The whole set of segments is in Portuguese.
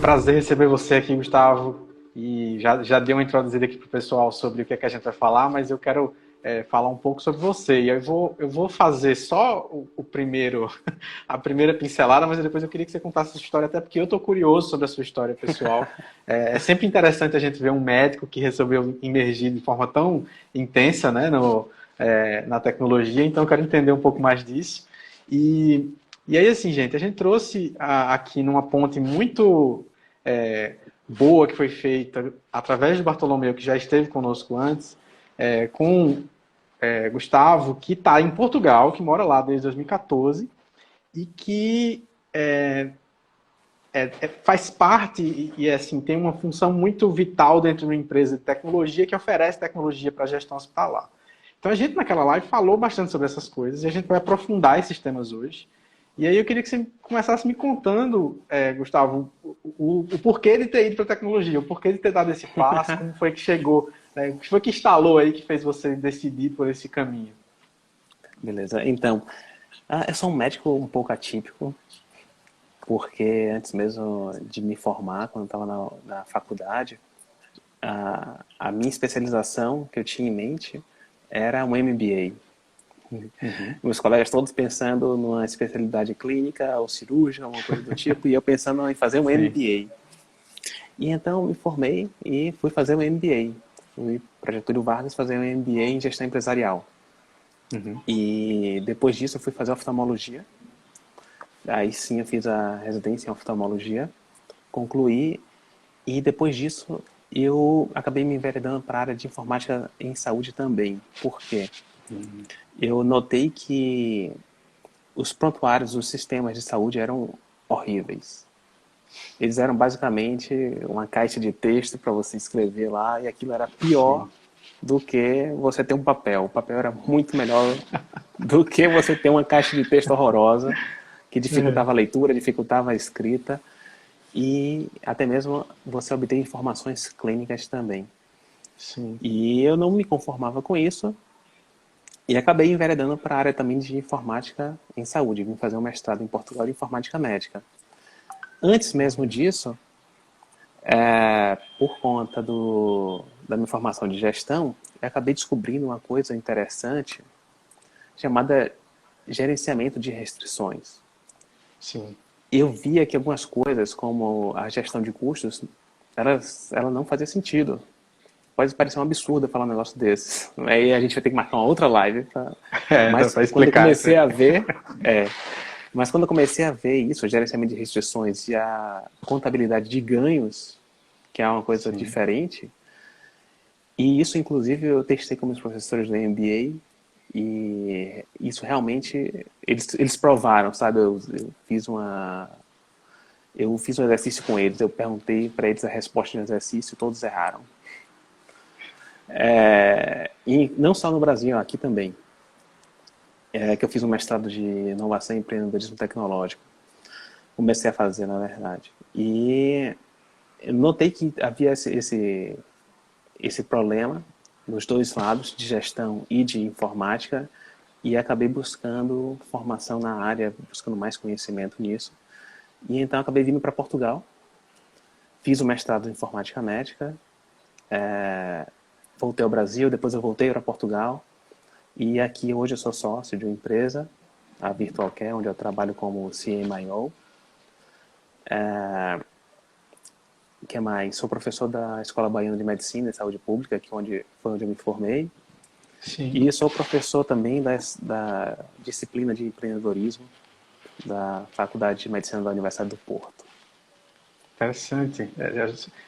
prazer receber você aqui, Gustavo. E já dei uma introduzida aqui para o pessoal sobre o que é que a gente vai falar, mas eu quero falar um pouco sobre você. E eu vou fazer só o primeiro, a primeira pincelada, mas depois eu queria que você contasse a sua história, até porque eu estou curioso sobre a sua história pessoal. É sempre interessante a gente ver um médico que resolveu imergir de forma tão intensa, né, na tecnologia, então eu quero entender um pouco mais disso. E, e aí, assim, gente, a gente trouxe aqui numa ponte muito boa que foi feita através do Bartolomeu, que já esteve conosco antes, com Gustavo, que está em Portugal, que mora lá desde 2014 e que faz parte e assim, tem uma função muito vital dentro de uma empresa de tecnologia que oferece tecnologia para a gestão hospitalar. Então a gente naquela live falou bastante sobre essas coisas e a gente vai aprofundar esses temas hoje. E aí eu queria que você começasse me contando, Gustavo, o porquê de ter ido para a tecnologia, o porquê de ter dado esse passo, como foi que chegou, né, o que foi que instalou aí que fez você decidir por esse caminho? Beleza. Então, eu sou um médico um pouco atípico, porque antes mesmo de me formar, quando eu estava na faculdade, a minha especialização que eu tinha em mente era um MBA. Uhum. Meus colegas todos pensando numa especialidade clínica ou cirúrgica, alguma coisa do tipo, e eu pensando em fazer um Sim. MBA. E então me formei e fui fazer um MBA. Fui para Getúlio Vargas fazer um MBA em gestão empresarial. Uhum. E depois disso eu fui fazer oftalmologia. Aí sim eu fiz a residência em oftalmologia, concluí e depois disso eu acabei me enveredando para a área de informática em saúde também. Por quê? Eu notei que os prontuários, os sistemas de saúde eram horríveis. Eles eram basicamente uma caixa de texto para você escrever lá e aquilo era pior Sim. do que você ter um papel. O papel era muito melhor do que você ter uma caixa de texto horrorosa que dificultava a leitura, dificultava a escrita e até mesmo você obter informações clínicas também. Sim. E eu não me conformava com isso e acabei enveredando para a área também de informática em saúde. Vim fazer um mestrado em Portugal de informática médica. Antes mesmo disso, por conta da minha formação de gestão, eu acabei descobrindo uma coisa interessante chamada gerenciamento de restrições. Sim. Eu via que algumas coisas, como a gestão de custos, ela não fazia sentido. Pode parecer um absurdo falar um negócio desses. Aí a gente vai ter que marcar uma outra live. Dá Mas para quando eu explicar isso comecei aí. a ver, mas quando eu comecei a ver isso, o gerenciamento de restrições e a contabilidade de ganhos, que é uma coisa Sim. diferente, e isso inclusive eu testei com meus professores do MBA e isso realmente eles provaram, sabe? Eu fiz um exercício com eles, eu perguntei para eles a resposta do exercício e todos erraram. E não só no Brasil, aqui também. É que eu fiz um mestrado de inovação e empreendedorismo tecnológico. Comecei a fazer, na verdade. E eu notei que havia esse problema nos dois lados, de gestão e de informática, e acabei buscando formação na área, buscando mais conhecimento nisso. E então acabei vindo para Portugal, fiz o mestrado em informática médica, voltei ao Brasil, depois eu voltei para Portugal, e aqui hoje eu sou sócio de uma empresa, a Virtual Care, onde eu trabalho como CMIO. Que mais? Sou professor da Escola Baiana de Medicina e Saúde Pública, que foi onde eu me formei. Sim. E sou professor também da disciplina de empreendedorismo da Faculdade de Medicina da Universidade do Porto. Interessante.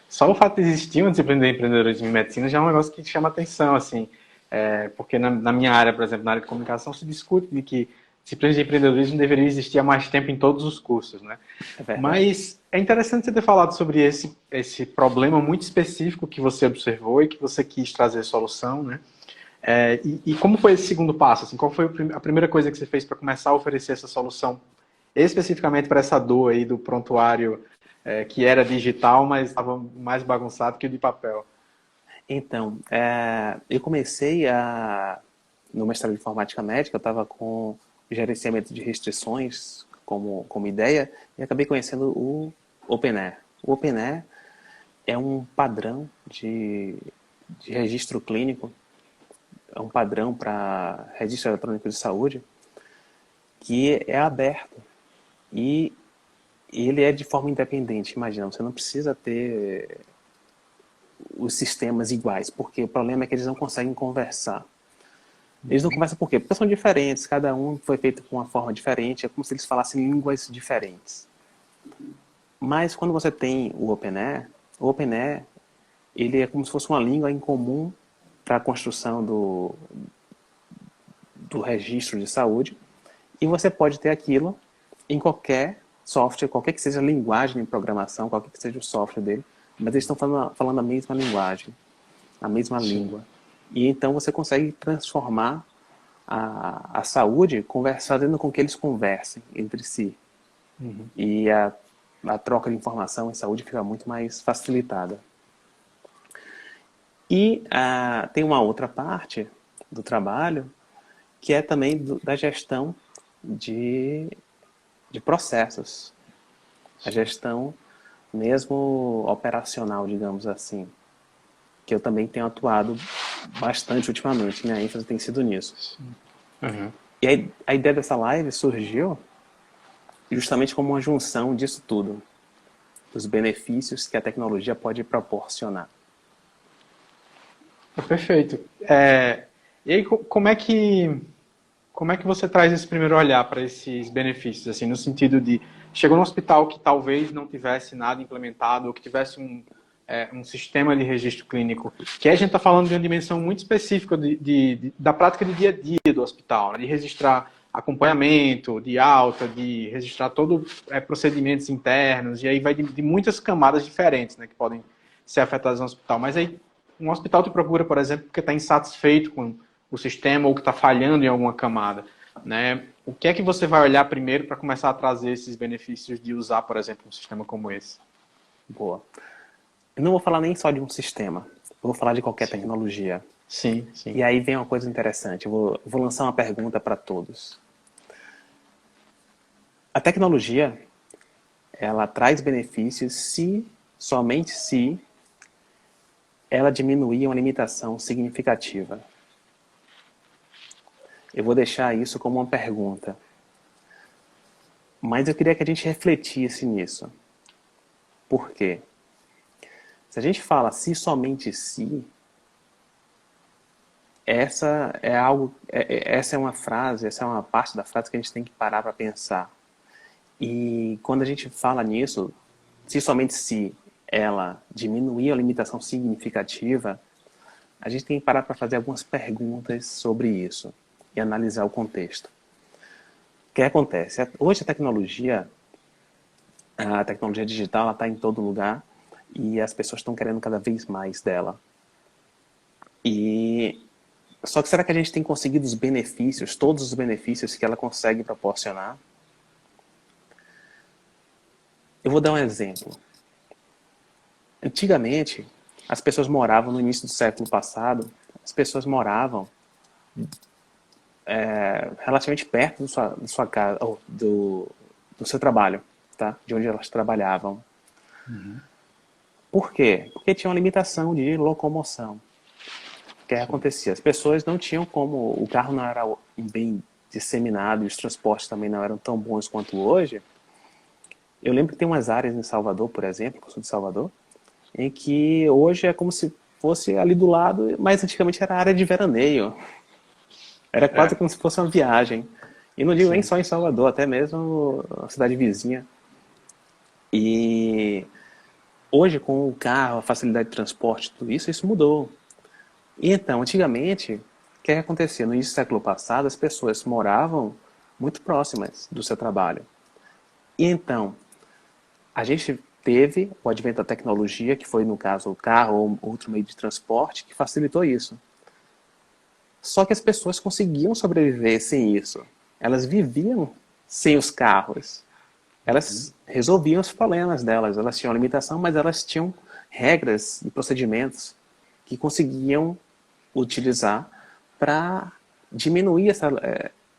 Só o fato de existir uma disciplina de empreendedorismo em medicina já é um negócio que chama atenção, assim. Porque na minha área, por exemplo, na área de comunicação, se discute de que disciplinas de empreendedorismo deveriam existir há mais tempo em todos os cursos, né? É verdade. Mas é interessante você ter falado sobre esse problema muito específico que você observou e que você quis trazer solução, né? E como foi esse segundo passo? Assim, qual foi a primeira coisa que você fez para começar a oferecer essa solução especificamente para essa dor aí do prontuário que era digital, mas estava mais bagunçado que o de papel? Então, eu comecei no mestrado de informática médica, eu estava com gerenciamento de restrições como ideia, e acabei conhecendo o OpenAir. O OpenAir é um padrão de registro clínico, é um padrão para registro eletrônico de saúde que é aberto e ele é de forma independente. Imagina, você não precisa ter os sistemas iguais, porque o problema é que eles não conseguem conversar. Eles não conversam por quê? Porque são diferentes, cada um foi feito com uma forma diferente, é como se eles falassem línguas diferentes. Mas quando você tem o OpenAir, ele é como se fosse uma língua em comum para a construção do registro de saúde, e você pode ter aquilo em qualquer software, qualquer que seja a linguagem de programação, qualquer que seja o software dele, mas eles estão falando a mesma linguagem, a mesma língua. E então você consegue transformar a saúde fazendo com que eles conversem entre si. Uhum. E a troca de informação em saúde fica muito mais facilitada. E tem uma outra parte do trabalho que é também da gestão de processos. A gestão mesmo operacional, digamos assim, que eu também tenho atuado bastante ultimamente. Minha ênfase tem sido nisso. Uhum. E a ideia dessa live surgiu justamente como uma junção disso tudo, dos benefícios que a tecnologia pode proporcionar. Perfeito. E aí, como é que você traz esse primeiro olhar para esses benefícios, assim, no sentido de chegou num hospital que talvez não tivesse nada implementado ou que tivesse um sistema de registro clínico, que a gente está falando de uma dimensão muito específica da prática de dia a dia do hospital, né? De registrar acompanhamento, de alta, de registrar todos procedimentos internos, e aí vai de muitas camadas diferentes, né, que podem ser afetadas no hospital. Mas aí um hospital te procura, por exemplo, porque está insatisfeito com o sistema ou que está falhando em alguma camada, né? O que é que você vai olhar primeiro para começar a trazer esses benefícios de usar, por exemplo, um sistema como esse? Boa. Eu não vou falar nem só de um sistema, eu vou falar de qualquer tecnologia. Sim. E aí vem uma coisa interessante, eu vou lançar uma pergunta para todos. A tecnologia, ela traz benefícios somente se ela diminuir uma limitação significativa. Eu vou deixar isso como uma pergunta. Mas eu queria que a gente refletisse nisso. Por quê? Se a gente fala se somente se, essa é uma frase, essa é uma parte da frase que a gente tem que parar para pensar. E quando a gente fala nisso, se somente se ela diminuir a limitação significativa, a gente tem que parar para fazer algumas perguntas sobre isso e analisar o contexto. O que acontece? Hoje a tecnologia digital está em todo lugar e as pessoas estão querendo cada vez mais dela. Só que será que a gente tem conseguido os benefícios, todos os benefícios que ela consegue proporcionar? Eu vou dar um exemplo. Antigamente, as pessoas moravam no início do século passado, as pessoas moravam relativamente perto da sua casa, ou do seu trabalho, tá? De onde elas trabalhavam. Uhum. Por quê? Porque tinha uma limitação de locomoção. O que acontecia? As pessoas não tinham como... O carro não era bem disseminado e os transportes também não eram tão bons quanto hoje. Eu lembro que tem umas áreas em Salvador, por exemplo, que eu sou de Salvador, em que hoje é como se fosse ali do lado, mas antigamente era área de veraneio. Era quase como se fosse uma viagem. E não digo nem só em Salvador, até mesmo a cidade vizinha. E hoje, com o carro, a facilidade de transporte, tudo isso, isso mudou. E então, antigamente, o que acontecia? No início do século passado, as pessoas moravam muito próximas do seu trabalho. E então, a gente teve o advento da tecnologia, que foi, no caso, o carro ou outro meio de transporte, que facilitou isso. Só que as pessoas conseguiam sobreviver sem isso. Elas viviam sem os carros. Elas resolviam os problemas delas. Elas tinham limitação, mas elas tinham regras e procedimentos que conseguiam utilizar para diminuir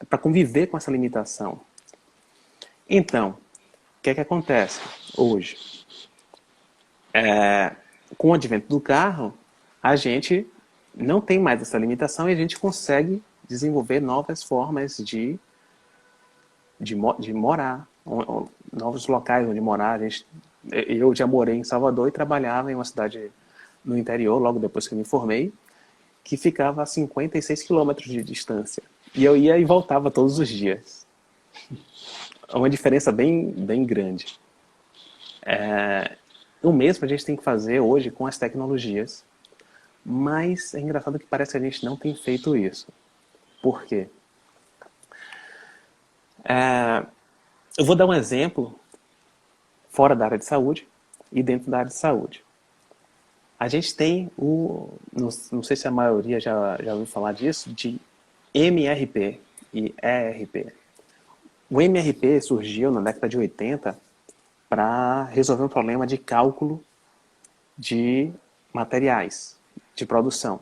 para conviver com essa limitação. Então, o que acontece hoje? Com o advento do carro, a gente não tem mais essa limitação e a gente consegue desenvolver novas formas de morar, novos locais onde morar. Eu já morei em Salvador e trabalhava em uma cidade no interior, logo depois que eu me formei, que ficava a 56 quilômetros de distância. E eu ia e voltava todos os dias. É uma diferença bem, bem grande. O mesmo a gente tem que fazer hoje com as tecnologias, mas é engraçado que parece que a gente não tem feito isso. Por quê? Eu vou dar um exemplo fora da área de saúde e dentro da área de saúde. A gente tem não sei se a maioria já ouviu falar disso, de MRP e ERP. O MRP surgiu na década de 80 para resolver um problema de cálculo de materiais, de produção.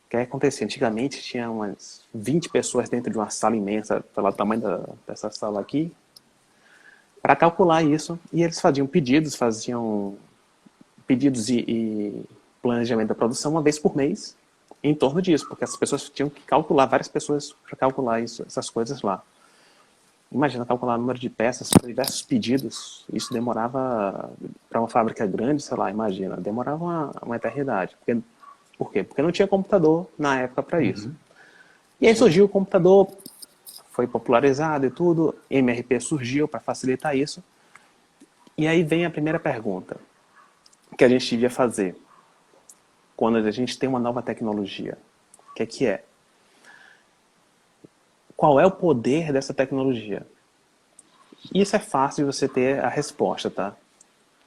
O que acontecia? Antigamente tinha umas 20 pessoas dentro de uma sala imensa, pelo tamanho dessa sala aqui, para calcular isso, e eles faziam pedidos e planejamento da produção uma vez por mês, em torno disso, porque as pessoas tinham que calcular, várias pessoas para calcular essas coisas lá. Imagina calcular o número de peças para diversos pedidos, isso demorava, para uma fábrica grande, sei lá, imagina, demorava uma eternidade. Por quê? Porque não tinha computador na época para isso. E aí surgiu o computador, foi popularizado e tudo, MRP surgiu para facilitar isso. E aí vem a primeira pergunta que a gente devia fazer quando a gente tem uma nova tecnologia. O que é? Qual é o poder dessa tecnologia? Isso é fácil de você ter a resposta, tá?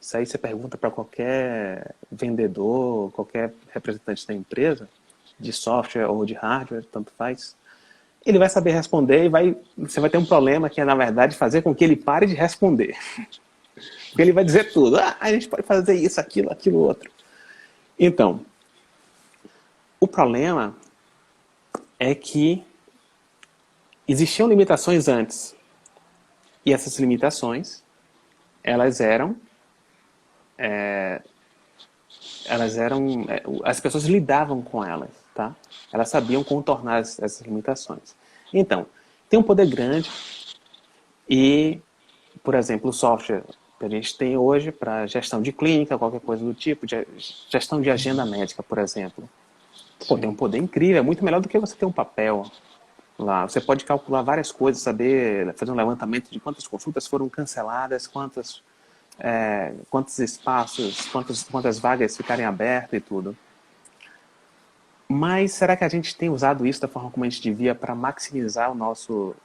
Isso aí você pergunta para qualquer vendedor, qualquer representante da empresa, de software ou de hardware, tanto faz. Ele vai saber responder e você vai ter um problema que é, na verdade, fazer com que ele pare de responder. Porque ele vai dizer tudo. A gente pode fazer isso, aquilo, outro. Então, o problema é que existiam limitações antes. E essas limitações, as pessoas lidavam com elas, tá? Elas sabiam contornar essas limitações. Então, tem um poder grande e, por exemplo, o software que a gente tem hoje para gestão de clínica, qualquer coisa do tipo, gestão de agenda médica, por exemplo. Pô, tem um poder incrível, é muito melhor do que você ter um papel lá. Você pode calcular várias coisas, fazer um levantamento de quantas consultas foram canceladas, quantos espaços, quantas vagas ficarem abertas e tudo. Mas será que a gente tem usado isso da forma como a gente devia para maximizar o nosso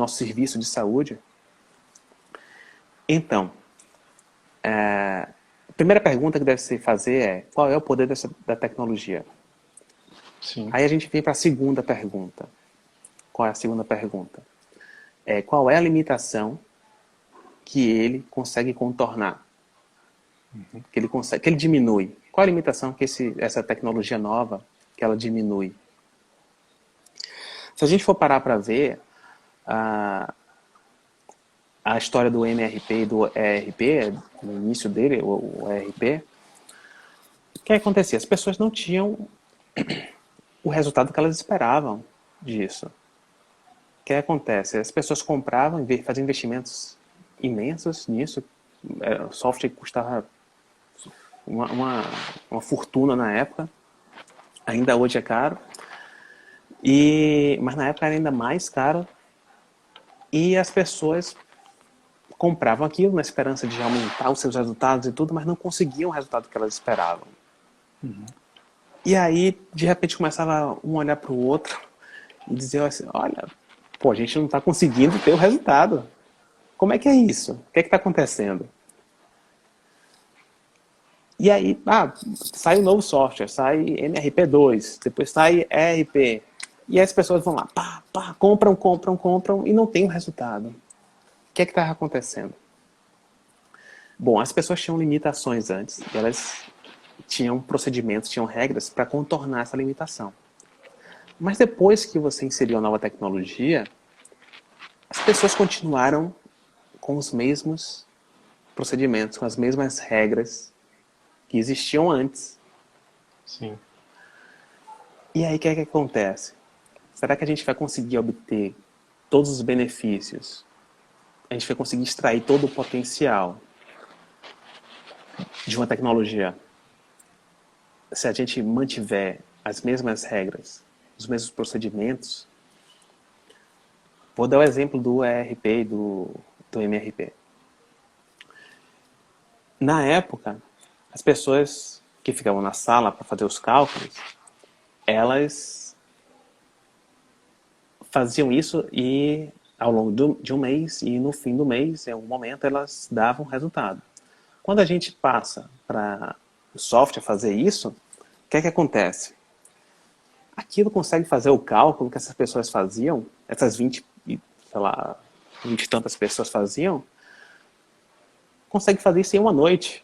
serviço de saúde? Então, a primeira pergunta que deve se fazer é: qual é o poder da tecnologia? Sim. Aí a gente vem para a segunda pergunta. Qual é a segunda pergunta? Qual é a limitação que ele consegue contornar? Que ele diminui? Qual é a limitação que essa tecnologia nova que ela diminui? Se a gente for parar para ver a história do MRP e do ERP, no início dele, o ERP, o que acontecia? As pessoas não tinham o resultado que elas esperavam disso. O que acontece? As pessoas compravam, faziam investimentos imensos nisso, o software custava uma fortuna na época, ainda hoje é caro, mas na época era ainda mais caro, e as pessoas compravam aquilo na esperança de aumentar os seus resultados e tudo, mas não conseguiam o resultado que elas esperavam. E aí, de repente, começava um a olhar para o outro e dizer assim: olha, pô, a gente não está conseguindo ter o resultado. Como é que é isso? O que está acontecendo? E aí, sai um novo software, sai MRP2, depois sai ERP. E aí as pessoas vão lá, compram e não tem o resultado. O que estava acontecendo? Bom, as pessoas tinham limitações antes, e elas tinham procedimentos, tinham regras para contornar essa limitação. Mas depois que você inseriu a nova tecnologia, as pessoas continuaram com os mesmos procedimentos, com as mesmas regras que existiam antes. Sim. E aí, o que é que acontece? Será que a gente vai conseguir obter todos os benefícios? A gente vai conseguir extrair todo o potencial de uma tecnologia se a gente mantiver as mesmas regras, os mesmos procedimentos? Vou dar o exemplo do ERP e do MRP. Na época, as pessoas que ficavam na sala para fazer os cálculos, elas faziam isso e ao longo de um mês e no fim do mês, em algum momento, elas davam resultado. Quando a gente passa para o software fazer isso, o que é que acontece? Aquilo consegue fazer o cálculo que essas pessoas faziam, essas 20 e tantas pessoas faziam, consegue fazer isso em uma noite.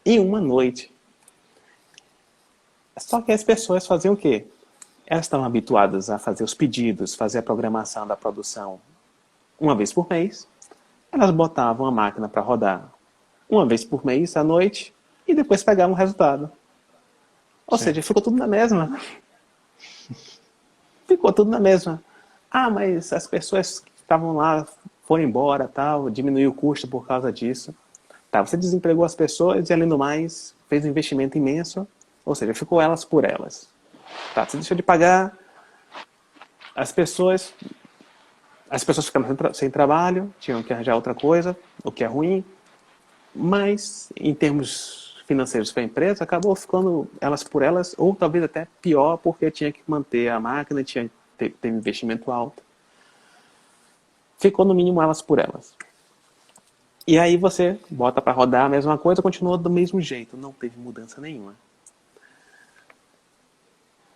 Em uma noite. Só que as pessoas faziam o quê? Elas estavam habituadas a fazer os pedidos, fazer a programação da produção uma vez por mês. Elas botavam a máquina para rodar uma vez por mês à noite e depois pegavam o resultado. Ou seja, ficou tudo na mesma. Ficou tudo na mesma. Ah, mas as pessoas que estavam lá foram embora, tal, diminuiu o custo por causa disso. Tá, você desempregou as pessoas e, além do mais, fez um investimento imenso. Ou seja, ficou elas por elas. Tá, você deixou de pagar, as pessoas ficaram sem trabalho, tinham que arranjar outra coisa, o que é ruim. Mas, em termos financeiros para a empresa, acabou ficando elas por elas, ou talvez até pior, porque tinha que manter a máquina, tinha que ter um investimento alto. Ficou, no mínimo, elas por elas. E aí você bota para rodar a mesma coisa, continua do mesmo jeito, não teve mudança nenhuma.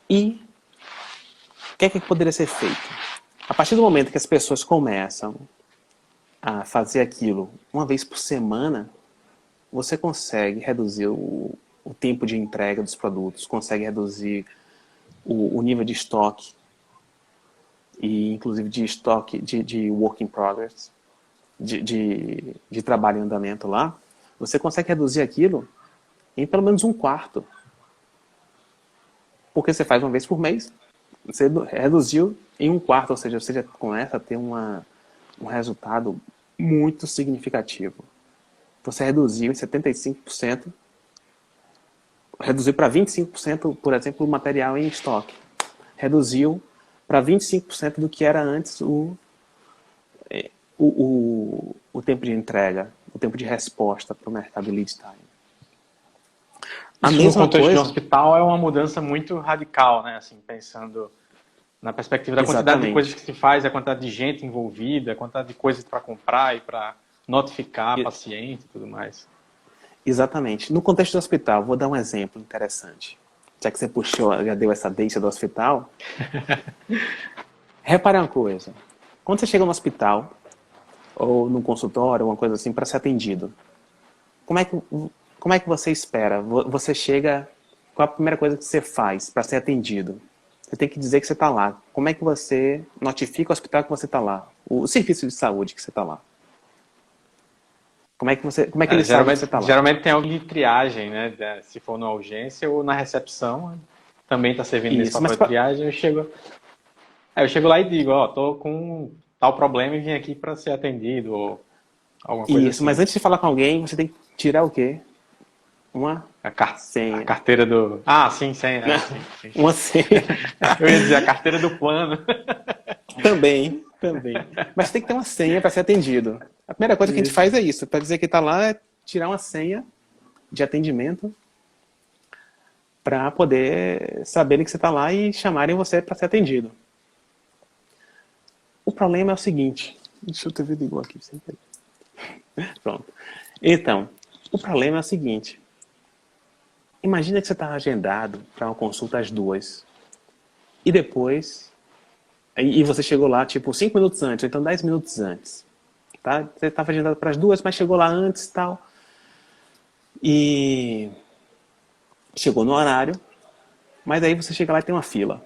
E o que é que poderia ser feito? A partir do momento que as pessoas começam a fazer aquilo uma vez por semana, você consegue reduzir o tempo de entrega dos produtos, consegue reduzir o nível de estoque, e inclusive de estoque de work in progress, de trabalho em andamento lá. Você consegue reduzir aquilo em pelo menos um quarto. Porque você faz uma vez por mês, você reduziu em um quarto, ou seja, você já começa a ter um resultado muito significativo. Você reduziu em 75%, reduziu para 25%, por exemplo, o material em estoque. Reduziu para 25% do que era antes o tempo de entrega, o tempo de resposta para o mercado lead time. Isso no contexto de um hospital é uma mudança muito radical, né? Assim, pensando na perspectiva da quantidade de coisas que se faz, a quantidade de gente envolvida, a quantidade de coisas para comprar e para notificar paciente e tudo mais. Exatamente. No contexto do hospital, vou dar um exemplo interessante. Já que você puxou, já deu essa deixa do hospital. Repare uma coisa. Quando você chega no hospital, ou num consultório, alguma coisa assim, para ser atendido, como é que você espera? Você chega, qual a primeira coisa que você faz para ser atendido? Você tem que dizer que você está lá. Como é que você notifica o hospital que você está lá? O serviço de saúde que você está lá. Como é que ele sabe que você está lá? Geralmente tem alguém de triagem, né? Se for na urgência ou na recepção, também está servindo nesse papel de triagem. Eu chego lá e digo, ó, tô com tal problema e vim aqui para ser atendido, ou alguma coisa assim. Mas antes de falar com alguém, você tem que tirar o quê? Senha. A carteira do... Ah, sim, senha. Sim. Uma senha. Eu ia dizer a carteira do plano. Também. Mas tem que ter uma senha para ser atendido. A primeira coisa que a gente faz é isso. Para dizer que está lá, é tirar uma senha de atendimento para poder saberem que você está lá e chamarem você para ser atendido. O problema é o seguinte. Deixa eu ter vídeo igual aqui. Pronto. Então, o problema é o seguinte. Imagina que você está agendado para uma consulta às 2. E depois... E você chegou lá, tipo, 5 minutos antes, ou então 10 minutos antes. Tá? Você estava agendado para as 2, mas chegou lá antes e tal. E... chegou no horário. Mas aí você chega lá e tem uma fila.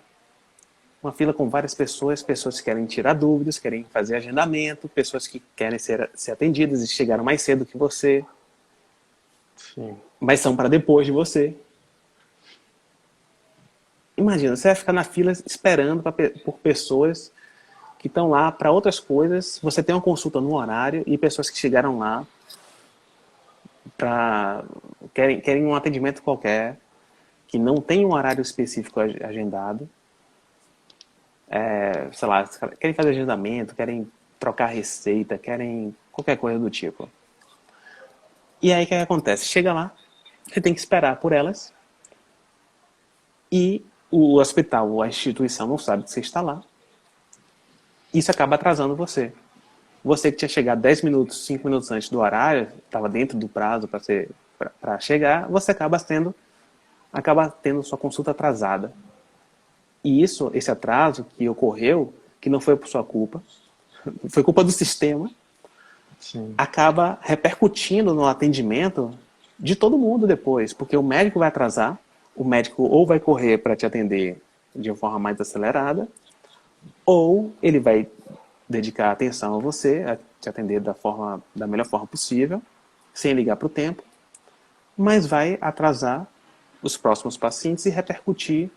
uma fila com várias pessoas, pessoas que querem tirar dúvidas, querem fazer agendamento, pessoas que querem ser atendidas e chegaram mais cedo que você, Sim. mas são para depois de você. Imagina, você vai ficar na fila esperando por pessoas que estão lá para outras coisas, você tem uma consulta no horário e pessoas que chegaram lá querem um atendimento qualquer, que não tem um horário específico agendado, sei lá, querem fazer agendamento, querem trocar receita, querem qualquer coisa do tipo. E aí o que acontece? Chega lá, você tem que esperar por elas e o hospital, a instituição não sabe que você está lá. Isso acaba atrasando você. Você que tinha chegado 10 minutos, 5 minutos antes do horário, estava dentro do prazo para chegar, você acaba tendo sua consulta atrasada. E esse atraso que ocorreu, que não foi por sua culpa, foi culpa do sistema, Sim. acaba repercutindo no atendimento de todo mundo depois, porque o médico vai atrasar, o médico ou vai correr para te atender de uma forma mais acelerada, ou ele vai dedicar atenção a você, a te atender da melhor forma possível, sem ligar para o tempo, mas vai atrasar os próximos pacientes e repercutir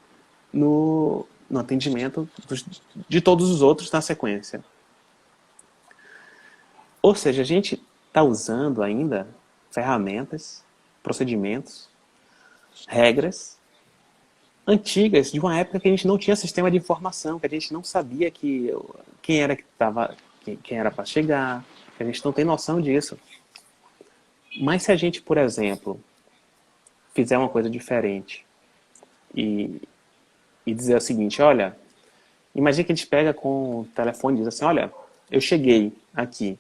no atendimento de todos os outros na sequência. Ou seja, a gente está usando ainda ferramentas, procedimentos, regras antigas de uma época que a gente não tinha sistema de informação, que a gente não sabia quem era para chegar, que a gente não tem noção disso. Mas se a gente, por exemplo, fizer uma coisa diferente e dizer o seguinte, olha, imagina que a gente pega com o telefone e diz assim, olha, eu cheguei aqui.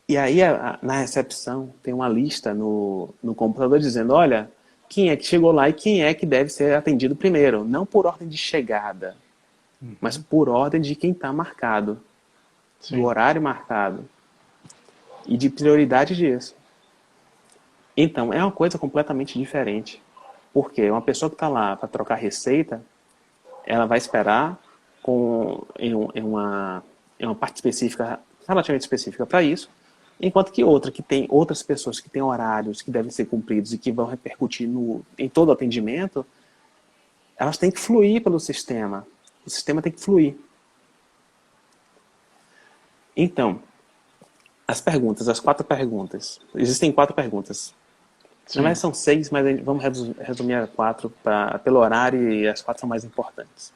E aí na recepção tem uma lista no computador dizendo, olha, quem é que chegou lá e quem é que deve ser atendido primeiro. Não por ordem de chegada, mas por ordem de quem está marcado. Sim. Do horário marcado. E de prioridade disso. Então, é uma coisa completamente diferente. Porque uma pessoa que está lá para trocar receita, ela vai esperar em uma parte específica, relativamente específica para isso, enquanto que outra que tem outras pessoas que têm horários que devem ser cumpridos e que vão repercutir em todo o atendimento, elas têm que fluir pelo sistema. O sistema tem que fluir. Então, as 4 perguntas. Existem 4 perguntas. Sim. Na verdade são 6, mas vamos resumir a 4 pelo horário e as 4 são mais importantes.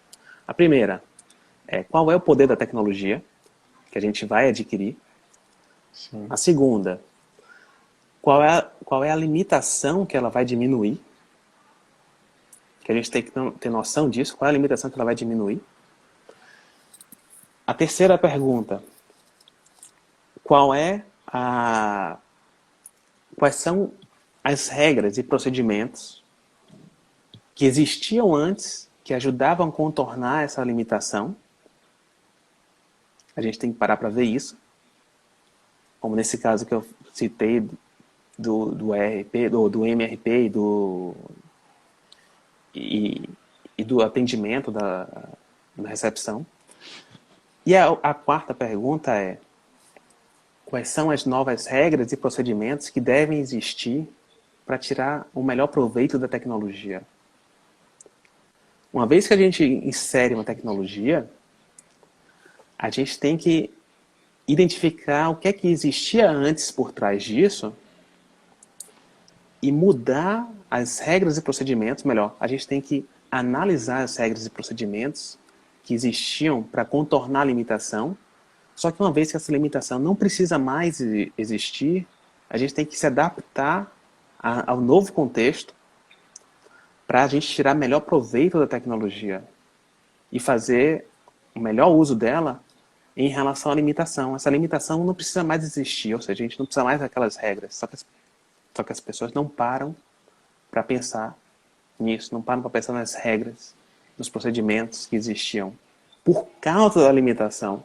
A primeira é qual é o poder da tecnologia que a gente vai adquirir? Sim. A segunda, qual é a limitação que ela vai diminuir? Que a gente tem que ter noção disso, qual é a limitação que ela vai diminuir? A terceira pergunta, quais são as regras e procedimentos que existiam antes, que ajudavam a contornar essa limitação? A gente tem que parar para ver isso. Como nesse caso que eu citei do MRP e do atendimento da recepção. E a quarta pergunta é, quais são as novas regras e procedimentos que devem existir para tirar o melhor proveito da tecnologia? Uma vez que a gente insere uma tecnologia, a gente tem que identificar o que é que existia antes por trás disso e mudar as regras e procedimentos, melhor, a gente tem que analisar as regras e procedimentos que existiam para contornar a limitação, só que uma vez que essa limitação não precisa mais existir, a gente tem que se adaptar ao novo contexto para a gente tirar melhor proveito da tecnologia e fazer o melhor uso dela em relação à limitação. Essa limitação não precisa mais existir, ou seja, a gente não precisa mais daquelas regras. Só que as pessoas não param para pensar nisso, não param para pensar nas regras, nos procedimentos que existiam por causa da limitação.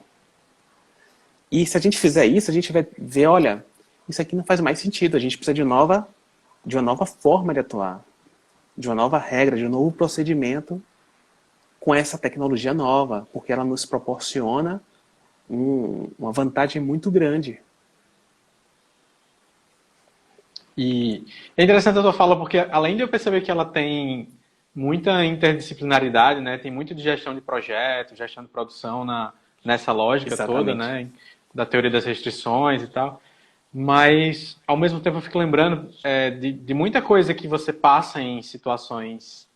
E se a gente fizer isso, a gente vai ver, olha, isso aqui não faz mais sentido, a gente precisa de uma nova forma de atuar, de uma nova regra, de um novo procedimento com essa tecnologia nova, porque ela nos proporciona uma vantagem muito grande. E é interessante a tua fala, porque além de eu perceber que ela tem muita interdisciplinaridade, né? Tem muito de gestão de projetos, gestão de produção nessa lógica toda, Exatamente. né? Da teoria das restrições e tal. Mas, ao mesmo tempo, eu fico lembrando de muita coisa que você passa em situações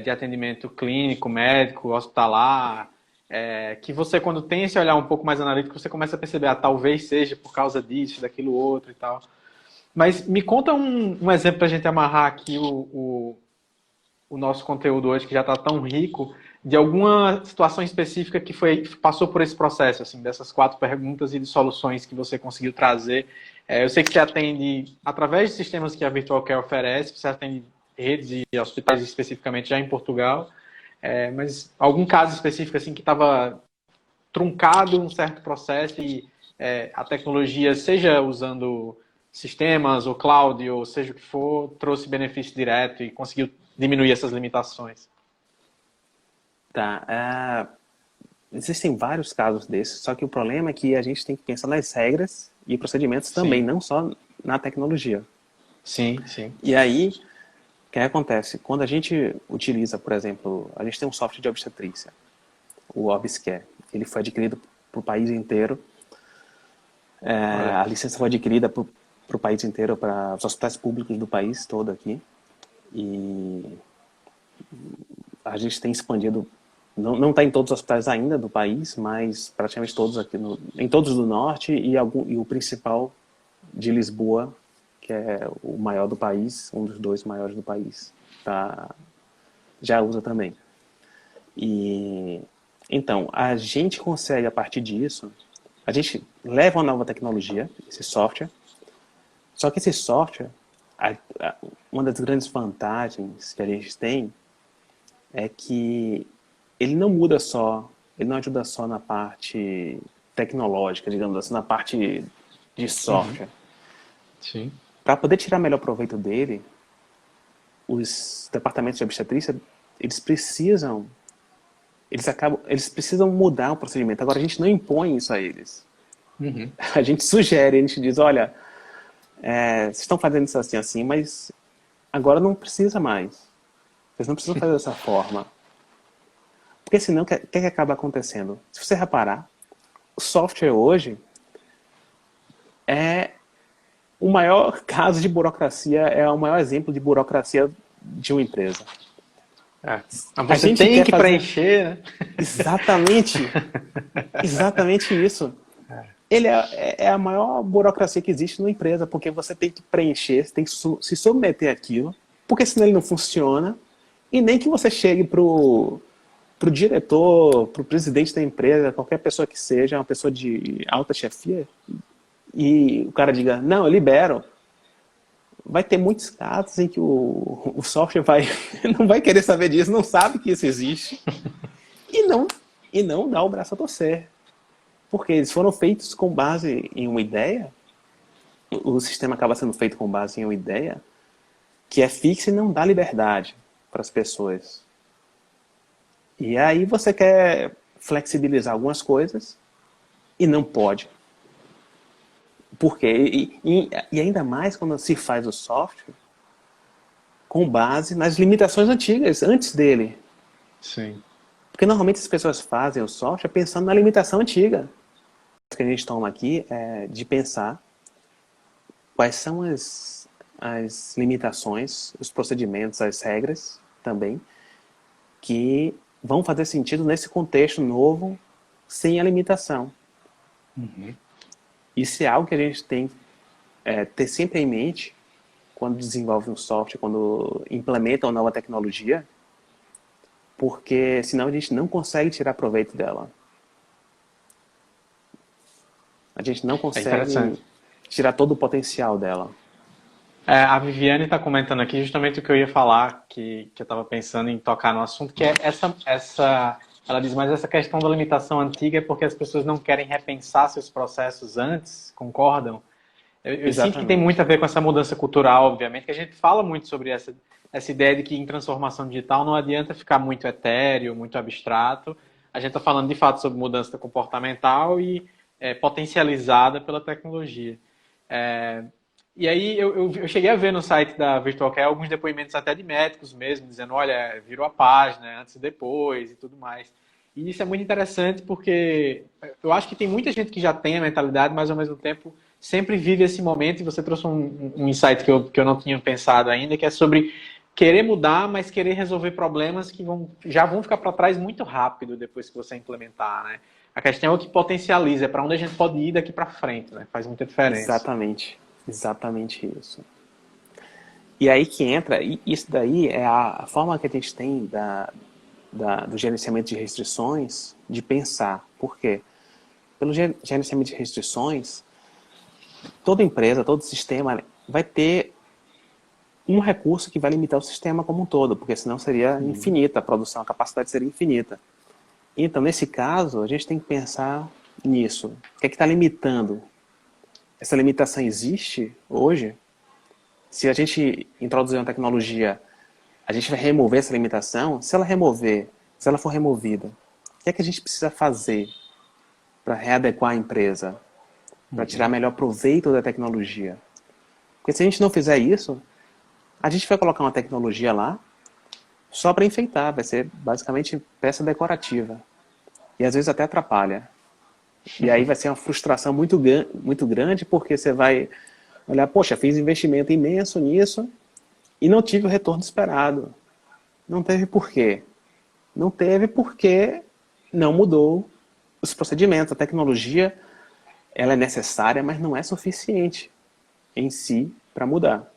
de atendimento clínico, médico, hospitalar, que você, quando tem esse olhar um pouco mais analítico, você começa a perceber, talvez seja por causa disso, daquilo outro e tal. Mas me conta um exemplo para a gente amarrar aqui o nosso conteúdo hoje, que já está tão rico, de alguma situação específica que passou por esse processo, assim, dessas 4 perguntas e de soluções que você conseguiu trazer. Eu sei que você atende, através de sistemas que a Virtual Care oferece, você atende redes e hospitais especificamente já em Portugal, mas algum caso específico assim que estava truncado um certo processo e a tecnologia, seja usando sistemas ou cloud, ou seja o que for, trouxe benefício direto e conseguiu diminuir essas limitações. Tá. Existem vários casos desses, só que o problema é que a gente tem que pensar nas regras e procedimentos também, Sim, não só na tecnologia. sim, sim. E aí, o que acontece? Quando a gente utiliza, por exemplo, a gente tem um software de obstetrícia, o Obscare. Ele foi adquirido para o país inteiro. Olha, A licença foi adquirida para o país inteiro, para os hospitais públicos do país todo aqui. E a gente tem expandido, não está em todos os hospitais ainda do país, mas praticamente todos aqui, em todos do norte e o principal de Lisboa, que é o maior do país, um dos 2 maiores do país, já usa também. E então, a gente consegue, a partir disso, a gente leva uma nova tecnologia, esse software, só que esse software, uma das grandes vantagens que a gente tem é que ele não muda só, ele não ajuda só na parte tecnológica, digamos assim, na parte de software. sim. Para poder tirar melhor proveito dele, os departamentos de obstetrícia, eles precisam mudar o procedimento. Agora, a gente não impõe isso a eles. Uhum. A gente sugere, a gente diz, olha, vocês estão fazendo isso assim, assim, mas agora não precisa mais. Vocês não precisam fazer dessa forma. Porque senão, o que acaba acontecendo? Se você reparar, o software hoje é o maior caso de burocracia, é o maior exemplo de burocracia de uma empresa. Mas A você gente tem quer que fazer preencher, né? exatamente isso. Ele é a maior burocracia que existe numa empresa, porque você tem que preencher, você tem que se submeter àquilo, porque senão ele não funciona, e nem que você chegue pro diretor, pro presidente da empresa, qualquer pessoa que seja, uma pessoa de alta chefia, e o cara diga, não, eu libero. Vai ter muitos casos em que o software não vai querer saber disso, não sabe que isso existe, e não dá o braço a torcer. Porque eles foram feitos com base em uma ideia, o sistema acaba sendo feito com base em uma ideia que é fixa e não dá liberdade para as pessoas. E aí você quer flexibilizar algumas coisas e não pode. Por quê? E ainda mais quando se faz o software com base nas limitações antigas, antes dele. Sim. Porque normalmente as pessoas fazem o software pensando na limitação antiga. O que a gente toma aqui é de pensar quais são as limitações, os procedimentos, as regras também, que vão fazer sentido nesse contexto novo, sem a limitação. Uhum. Isso é algo que a gente tem ter sempre em mente quando desenvolve um software, quando implementa uma nova tecnologia, porque senão a gente não consegue tirar proveito dela. A gente não É consegue interessante. tirar todo o potencial dela. A Viviane está comentando aqui justamente o que eu ia falar, que eu estava pensando em tocar no assunto, que é ela diz, mas essa questão da limitação antiga é porque as pessoas não querem repensar seus processos antes, concordam? Eu sinto que tem muito Exatamente. a ver com essa mudança cultural, obviamente, que a gente fala muito sobre essa essa ideia de que em transformação digital não adianta ficar muito etéreo, muito abstrato. A gente está falando de fato sobre mudança comportamental e potencializada pela tecnologia. E aí eu cheguei a ver no site da Virtual Care alguns depoimentos até de médicos mesmo, dizendo, olha, virou a página antes e depois e tudo mais. E isso é muito interessante porque eu acho que tem muita gente que já tem a mentalidade, mas ao mesmo tempo sempre vive esse momento, e você trouxe um insight que eu não tinha pensado ainda, que é sobre querer mudar, mas querer resolver problemas que já vão ficar para trás muito rápido depois que você implementar, né? A questão é o que potencializa, é para onde a gente pode ir daqui para frente, né? Faz muita diferença. Exatamente. Exatamente isso. E aí que entra, e isso daí é a forma que a gente tem do gerenciamento de restrições, de pensar. Por quê? Pelo gerenciamento de restrições, toda empresa, todo sistema vai ter um recurso que vai limitar o sistema como um todo, porque senão seria infinita a produção, a capacidade seria infinita. Então, nesse caso, a gente tem que pensar nisso. O que é que está limitando? Essa limitação existe hoje? Se a gente introduzir uma tecnologia, a gente vai remover essa limitação? Se ela for removida, o que é que a gente precisa fazer para readequar a empresa? Para tirar melhor proveito da tecnologia? Porque se a gente não fizer isso, a gente vai colocar uma tecnologia lá só para enfeitar, vai ser basicamente peça decorativa. E às vezes até atrapalha. E aí vai ser uma frustração muito grande, porque você vai olhar, poxa, fiz investimento imenso nisso e não tive o retorno esperado. Não teve por quê? Não teve porque não mudou os procedimentos. A tecnologia, ela é necessária, mas não é suficiente em si para mudar.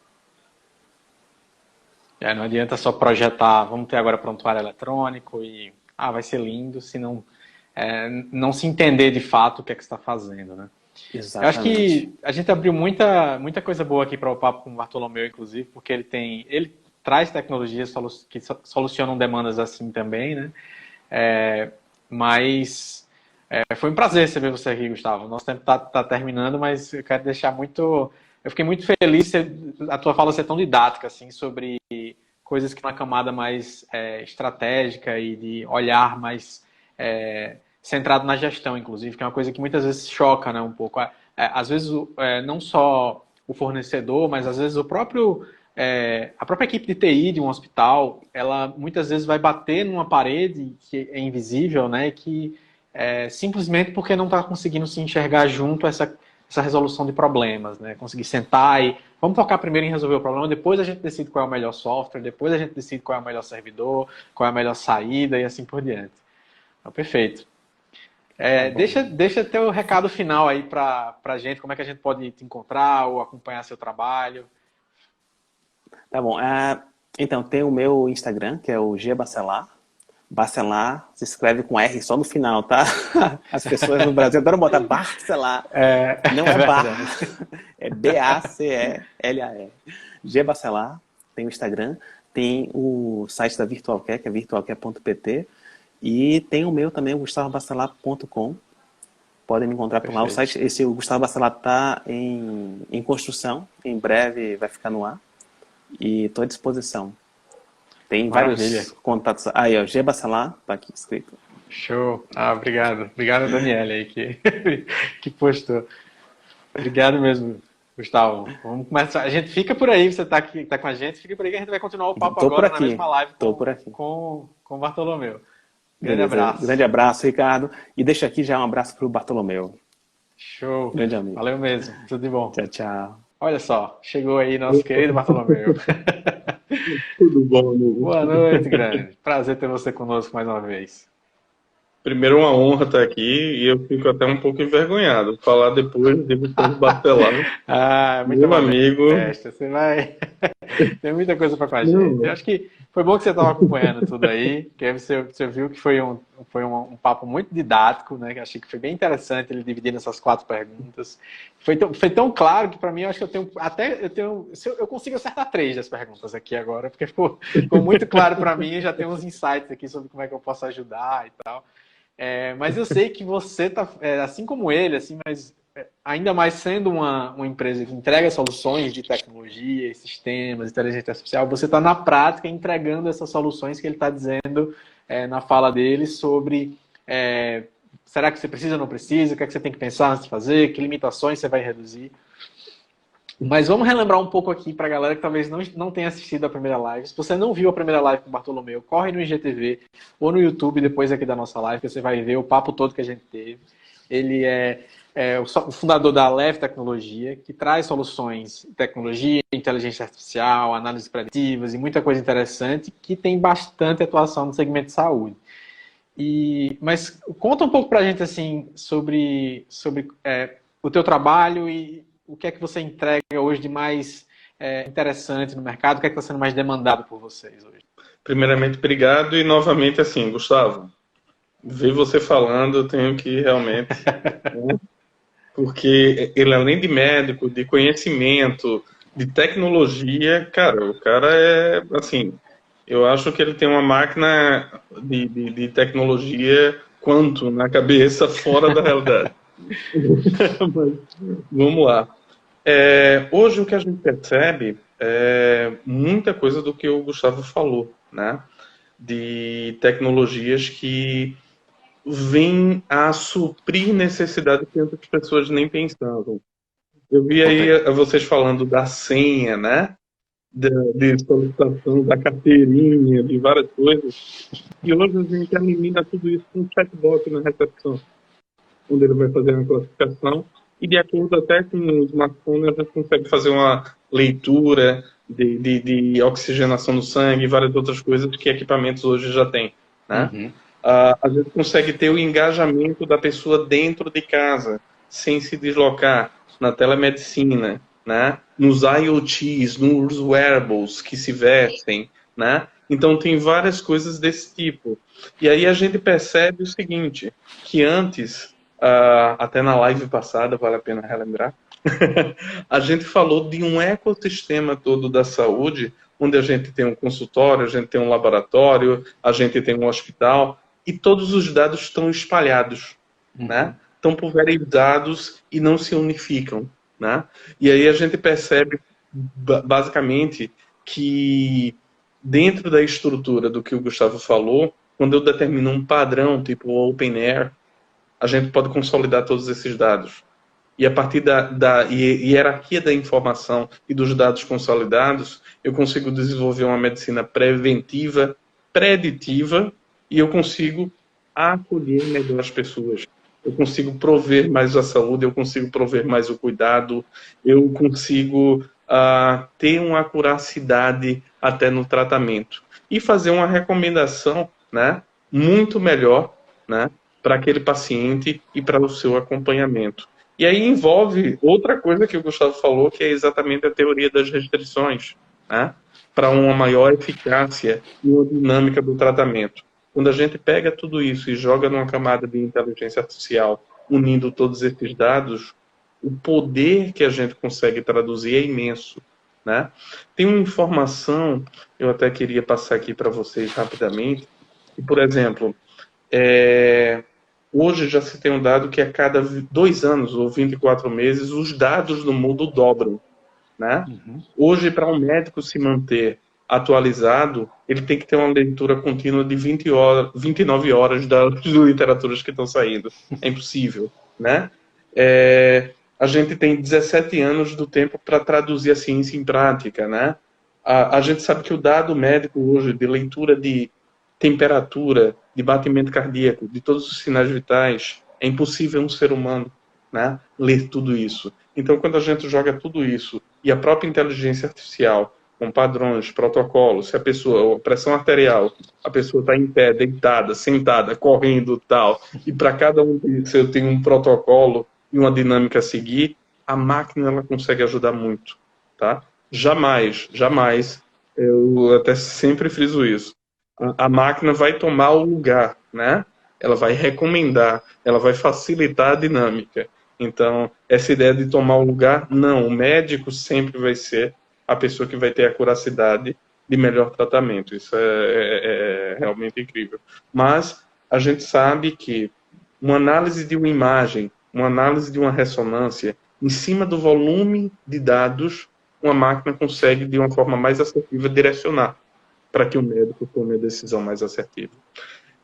Não adianta só projetar, vamos ter agora prontuário eletrônico e vai ser lindo, se não se entender de fato o que é que você está fazendo, né? Exatamente. Eu acho que a gente abriu muita coisa boa aqui para o papo com o Bartolomeu, inclusive, porque ele traz tecnologias que solucionam demandas assim também, né? Mas foi um prazer receber você aqui, Gustavo. Nosso tempo tá terminando, mas eu quero deixar muito... Eu fiquei muito feliz a tua fala ser tão didática, assim, sobre coisas que uma camada mais estratégica e de olhar mais centrado na gestão, inclusive, que é uma coisa que muitas vezes choca, né, um pouco. Às vezes, não só o fornecedor, mas às vezes a própria equipe de TI de um hospital, ela muitas vezes vai bater numa parede que é invisível, né, que simplesmente porque não está conseguindo se enxergar junto a essa resolução de problemas, né? Conseguir sentar e vamos focar primeiro em resolver o problema, depois a gente decide qual é o melhor software, depois a gente decide qual é o melhor servidor, qual é a melhor saída e assim por diante. Então, perfeito. Deixa teu recado final aí pra gente, como é que a gente pode te encontrar ou acompanhar seu trabalho. Tá bom. Então, tem o meu Instagram, que é o G Bacelar. Bacelar se escreve com R só no final, tá? As pessoas no Brasil adoram botar Bacelar. Não é Bar. É B-A-C-E-L-A-R. G Bacelar. Tem o Instagram. Tem o site da Virtual Care, que é virtualcare.pt. E tem o meu também, o gustavobacelar.com. Podem me encontrar por lá. O site, o Gustavo Bacelar está em construção. Em breve vai ficar no ar. E estou à disposição. Tem vários contatos. Aí, ó, G Bacelar, tá aqui escrito. Show. Obrigado. Obrigado, Daniela, aí, que postou. Obrigado mesmo, Gustavo. Vamos começar. A gente fica por aí, você tá com a gente, fica por aí que a gente vai continuar o papo agora na mesma live com o Bartolomeu. Grande abraço. Grande abraço, Ricardo. E deixa aqui já um abraço para o Bartolomeu. Show. Grande amigo. Valeu mesmo. Tudo de bom. Tchau, tchau. Olha só, chegou aí nosso querido Bartolomeu. Tudo bom, amigo? Boa noite, grande. Prazer ter você conosco mais uma vez. Primeiro, uma honra estar aqui e eu fico até um pouco envergonhado. Falar depois de Gustavo Bacelar. Muito meu amigo. Você vai... Tem muita coisa para com a gente. Eu acho que foi bom que você estava acompanhando tudo aí, que aí você viu que foi um papo muito didático, né? Que achei que foi bem interessante ele dividir nessas 4 perguntas. Foi tão claro que para mim eu acho que eu consigo acertar 3 das perguntas aqui agora, porque ficou muito claro para mim, eu já tenho uns insights aqui sobre como é que eu posso ajudar e tal. Mas eu sei que você tá, assim como ele, assim, mas ainda mais sendo uma empresa que entrega soluções de tecnologia, sistemas, inteligência artificial, você está na prática entregando essas soluções que ele está dizendo na fala dele sobre será que você precisa ou não precisa, o que é que você tem que pensar antes de fazer, que limitações você vai reduzir. Mas vamos relembrar um pouco aqui para a galera que talvez não tenha assistido a primeira live. Se você não viu a primeira live com o Bartolomeu, corre no IGTV ou no YouTube depois aqui da nossa live, que você vai ver o papo todo que a gente teve. Ele é o fundador da Leve Tecnologia, que traz soluções em tecnologia, inteligência artificial, análises preditivas e muita coisa interessante, que tem bastante atuação no segmento de saúde. Mas conta um pouco para a gente assim, sobre o teu trabalho e o que é que você entrega hoje de mais interessante no mercado, o que é que está sendo mais demandado por vocês hoje? Primeiramente, obrigado e novamente assim, Gustavo, ver você falando, eu tenho que realmente, né? Porque ele, além de médico, de conhecimento, de tecnologia, cara, o cara é, assim, eu acho que ele tem uma máquina de tecnologia quanto na cabeça, fora da realidade. Mas, vamos lá. Hoje o que a gente percebe é muita coisa do que o Gustavo falou, né? De tecnologias que vêm a suprir necessidade que outras pessoas nem pensavam. Eu vi aí vocês falando da senha, né? De solicitação da carteirinha, de várias coisas. E hoje a gente elimina tudo isso com um chatbot na recepção, onde ele vai fazer uma classificação e de acordo até com o smartphone a gente consegue fazer uma leitura de oxigenação do sangue e várias outras coisas que equipamentos hoje já têm, né? Uhum. A gente consegue ter o engajamento da pessoa dentro de casa, sem se deslocar, na telemedicina, né? Nos IoTs, nos wearables que se vestem, né? Então tem várias coisas desse tipo. E aí a gente percebe o seguinte, que antes, até na live passada, vale a pena relembrar, a gente falou de um ecossistema todo da saúde, onde a gente tem um consultório, a gente tem um laboratório, a gente tem um hospital, e todos os dados estão espalhados, né? Estão pulverizados e não se unificam, né? E aí a gente percebe, basicamente, que dentro da estrutura do que o Gustavo falou, quando eu determino um padrão, tipo OpenAir, a gente pode consolidar todos esses dados. E a partir da hierarquia da informação e dos dados consolidados, eu consigo desenvolver uma medicina preventiva, preditiva, e eu consigo acolher melhor as pessoas. Eu consigo prover mais a saúde, eu consigo prover mais o cuidado, eu consigo ter uma acuracidade até no tratamento. E fazer uma recomendação, né, muito melhor, né, para aquele paciente e para o seu acompanhamento. E aí envolve outra coisa que o Gustavo falou, que é exatamente a teoria das restrições, né, para uma maior eficácia e uma dinâmica do tratamento. Quando a gente pega tudo isso e joga numa camada de inteligência artificial, unindo todos esses dados, o poder que a gente consegue traduzir é imenso, né? Tem uma informação, eu até queria passar aqui para vocês rapidamente, que, por exemplo, hoje já se tem um dado que a cada 2 anos ou 24 meses, os dados do mundo dobram, né? Hoje, para um médico se manter atualizado, ele tem que ter uma leitura contínua de 29 horas das literaturas que estão saindo. É impossível, né? A gente tem 17 anos do tempo para traduzir a ciência em prática, né? A gente sabe que o dado médico hoje de leitura de temperatura, de batimento cardíaco, de todos os sinais vitais, é impossível um ser humano, né, ler tudo isso. Então, quando a gente joga tudo isso e a própria inteligência artificial com padrões, protocolos, se a pessoa, a pressão arterial, a pessoa está em pé, deitada, sentada, correndo, tal, e para cada um disso eu tenho um protocolo e uma dinâmica a seguir, a máquina ela consegue ajudar muito, tá? Jamais, eu até sempre friso isso, a máquina vai tomar o lugar, né? Ela vai recomendar, ela vai facilitar a dinâmica. Então, essa ideia de tomar o lugar, não, o médico sempre vai ser a pessoa que vai ter a curacidade de melhor tratamento. Isso é realmente incrível. Mas a gente sabe que uma análise de uma imagem uma análise de uma ressonância, em cima do volume de dados, uma máquina consegue, de uma forma mais assertiva, direcionar para que o médico tome a decisão mais assertiva.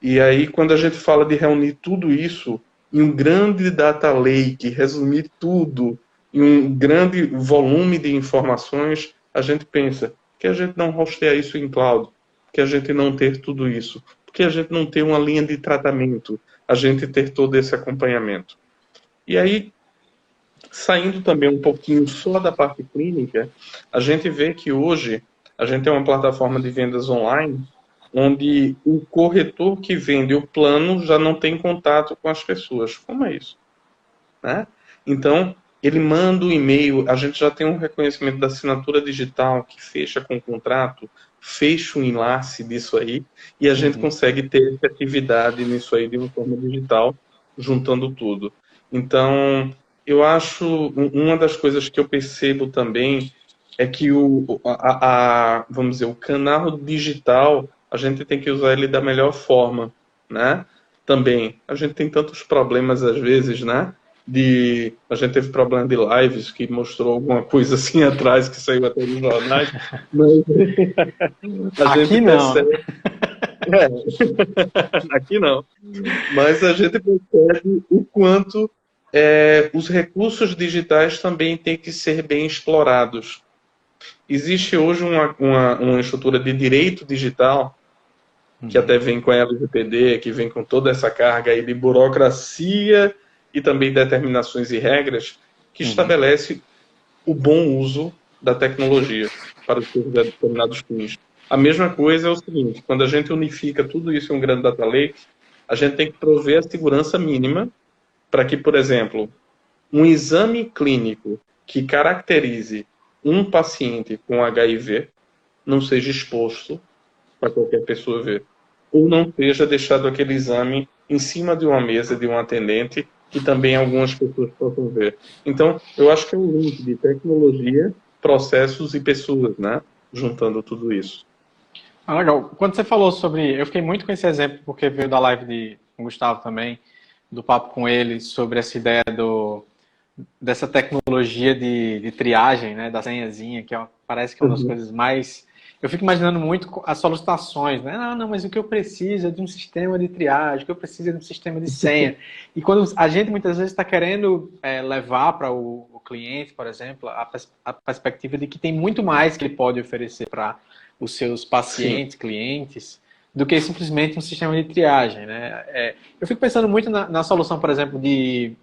E aí, quando a gente fala de reunir tudo isso em um grande data lake, resumir tudo em um grande volume de informações, a gente pensa que a gente não hosteia isso em cloud, que a gente não ter tudo isso, porque a gente não tem uma linha de tratamento, a gente ter todo esse acompanhamento. E aí, saindo também um pouquinho só da parte clínica, a gente vê que hoje a gente tem uma plataforma de vendas online onde o corretor que vende o plano já não tem contato com as pessoas. Como é isso? Né? Então, ele manda um e-mail, a gente já tem um reconhecimento da assinatura digital que fecha com o contrato, fecha o enlace disso aí, e a gente consegue ter efetividade nisso aí de uma forma digital, juntando tudo. Então, eu acho, uma das coisas que eu percebo também é que vamos dizer, o canal digital, a gente tem que usar ele da melhor forma, né? Também, a gente tem tantos problemas às vezes, né? A gente teve problema de lives, que mostrou alguma coisa assim atrás, que saiu até nos jornais, mas a Aqui gente não. percebe... Aqui não. Mas a gente percebe o quanto os recursos digitais também têm que ser bem explorados. Existe hoje uma estrutura de direito digital, que até vem com a LGPD, que vem com toda essa carga aí de burocracia e também determinações e regras, que estabelece o bom uso da tecnologia para os seus determinados fins. A mesma coisa é o seguinte, quando a gente unifica tudo isso em um grande data lake, a gente tem que prover a segurança mínima para que, por exemplo, um exame clínico que caracterize um paciente com HIV não seja exposto para qualquer pessoa ver. Ou não seja deixado aquele exame em cima de uma mesa de um atendente que também algumas pessoas possam ver. Então, eu acho que é um link de tecnologia, processos e pessoas, né? Juntando tudo isso. Ah, legal. Quando você falou sobre... Eu fiquei muito com esse exemplo, porque veio da live de Gustavo também, do papo com ele, sobre essa ideia dessa tecnologia de triagem, né? Da senhazinha, que parece que é uma das coisas mais... Eu fico imaginando muito as solicitações, né? Não, mas o que eu preciso é de um sistema de triagem, o que eu preciso é de um sistema de senha. E quando a gente muitas vezes está querendo levar para o cliente, por exemplo, a perspectiva de que tem muito mais que ele pode oferecer para os seus pacientes, clientes, do que simplesmente um sistema de triagem, né? Eu fico pensando muito na solução, por exemplo, de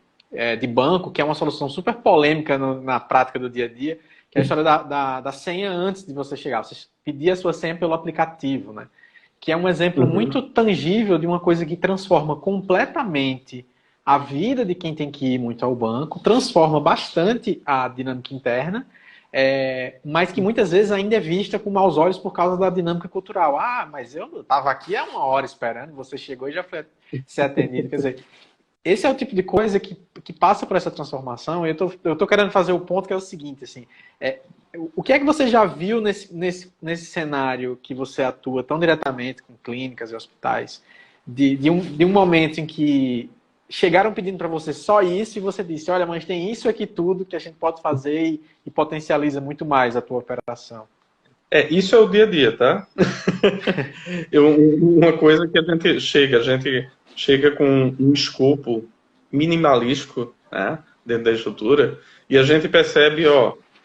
banco, que é uma solução super polêmica na prática do dia a dia, que é a história da senha antes de você chegar. Você pedir a sua senha pelo aplicativo, né? Que é um exemplo muito tangível de uma coisa que transforma completamente a vida de quem tem que ir muito ao banco, transforma bastante a dinâmica interna, mas que muitas vezes ainda é vista com maus olhos por causa da dinâmica cultural. Ah, mas eu estava aqui há 1 hora esperando, você chegou e já foi ser atendido. Quer dizer, esse é o tipo de coisa que passa por essa transformação. E eu tô querendo fazer o ponto que é o seguinte, assim, o que é que você já viu nesse cenário que você atua tão diretamente com clínicas e hospitais, de um momento em que chegaram pedindo para você só isso e você disse, olha, mas tem isso aqui tudo que a gente pode fazer e potencializa muito mais a tua operação. Isso é o dia a dia, tá? Uma coisa que a gente chega com um escopo minimalístico, né, dentro da estrutura, e a gente percebe,